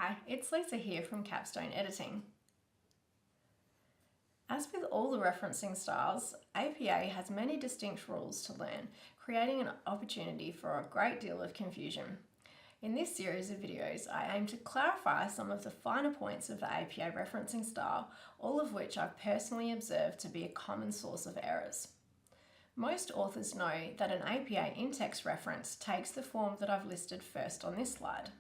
Hi, it's Lisa here from Capstone Editing. As with all the referencing styles, APA has many distinct rules to learn, creating an opportunity for a great deal of confusion. In this series of videos, I aim to clarify some of the finer points of the APA referencing style, all of which I've personally observed to be a common source of errors. Most authors know that an APA in-text reference takes the form that I've listed first on this slide.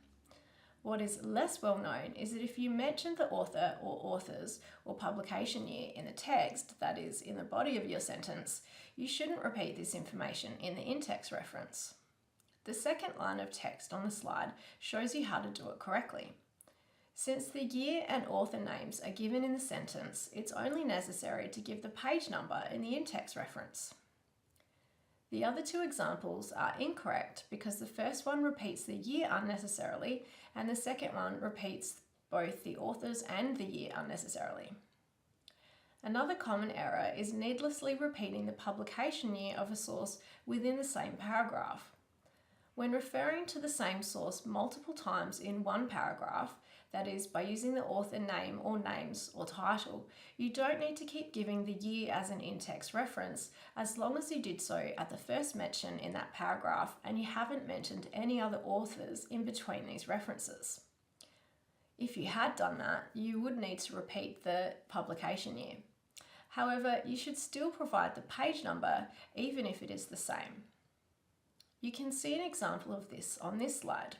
What is less well known is that if you mention the author or authors or publication year in the text, that is, in the body of your sentence, you shouldn't repeat this information in the in-text reference. The second line of text on the slide shows you how to do it correctly. Since the year and author names are given in the sentence, it's only necessary to give the page number in the in-text reference. The other two examples are incorrect because the first one repeats the year unnecessarily and the second one repeats both the authors and the year unnecessarily. Another common error is needlessly repeating the publication year of a source within the same paragraph. When referring to the same source multiple times in one paragraph, that is, by using the author name or names or title, you don't need to keep giving the year as an in-text reference as long as you did so at the first mention in that paragraph and you haven't mentioned any other authors in between these references. If you had done that, you would need to repeat the publication year. However, you should still provide the page number even if it is the same. You can see an example of this on this slide.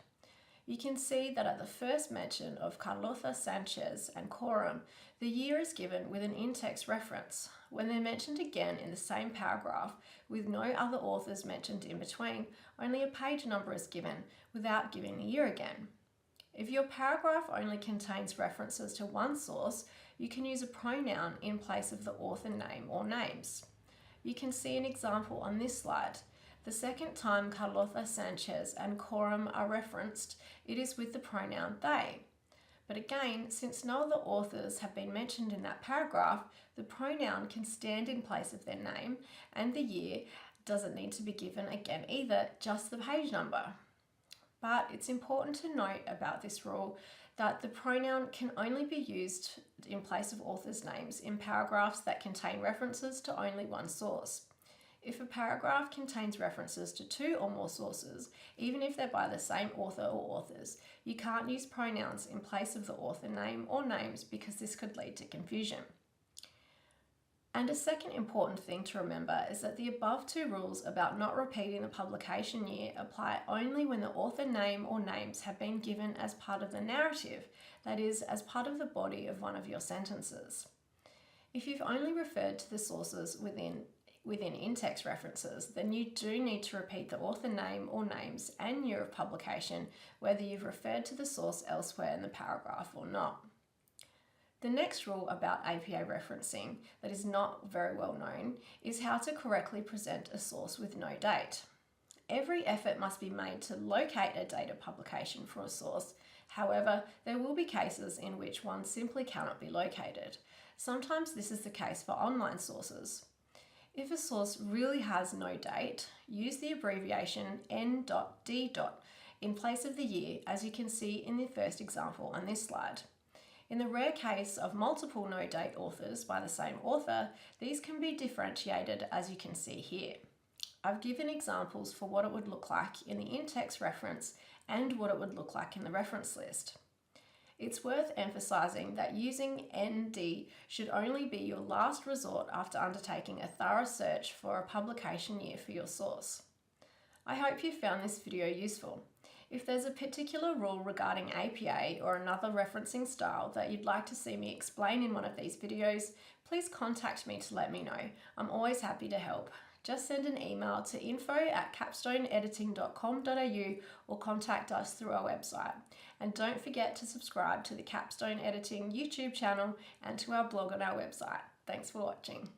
You can see that at the first mention of Carlota Sanchez and Coram, the year is given with an in-text reference. When they're mentioned again in the same paragraph with no other authors mentioned in between, only a page number is given without giving the year again. If your paragraph only contains references to one source, you can use a pronoun in place of the author name or names. You can see an example on this slide. The second time Carlota Sanchez and Coram are referenced, it is with the pronoun they. But again, since no other authors have been mentioned in that paragraph, the pronoun can stand in place of their name and the year doesn't need to be given again either, just the page number. But it's important to note about this rule that the pronoun can only be used in place of authors' names in paragraphs that contain references to only one source. If a paragraph contains references to two or more sources, even if they're by the same author or authors, you can't use pronouns in place of the author name or names because this could lead to confusion. And a second important thing to remember is that the above two rules about not repeating the publication year apply only when the author name or names have been given as part of the narrative, that is, as part of the body of one of your sentences. If you've only referred to the sources within in-text references, then you do need to repeat the author name or names and year of publication, whether you've referred to the source elsewhere in the paragraph or not. The next rule about APA referencing that is not very well known is how to correctly present a source with no date. Every effort must be made to locate a date of publication for a source. However, there will be cases in which one simply cannot be located. Sometimes this is the case for online sources. If a source really has no date, use the abbreviation N.D. in place of the year, as you can see in the first example on this slide. In the rare case of multiple no-date authors by the same author, these can be differentiated as you can see here. I've given examples for what it would look like in the in-text reference and what it would look like in the reference list. It's worth emphasising that using ND should only be your last resort after undertaking a thorough search for a publication year for your source. I hope you found this video useful. If there's a particular rule regarding APA or another referencing style that you'd like to see me explain in one of these videos, please contact me to let me know. I'm always happy to help. Just send an email to info@capstoneediting.com.au or contact us through our website. And don't forget to subscribe to the Capstone Editing YouTube channel and to our blog on our website. Thanks for watching.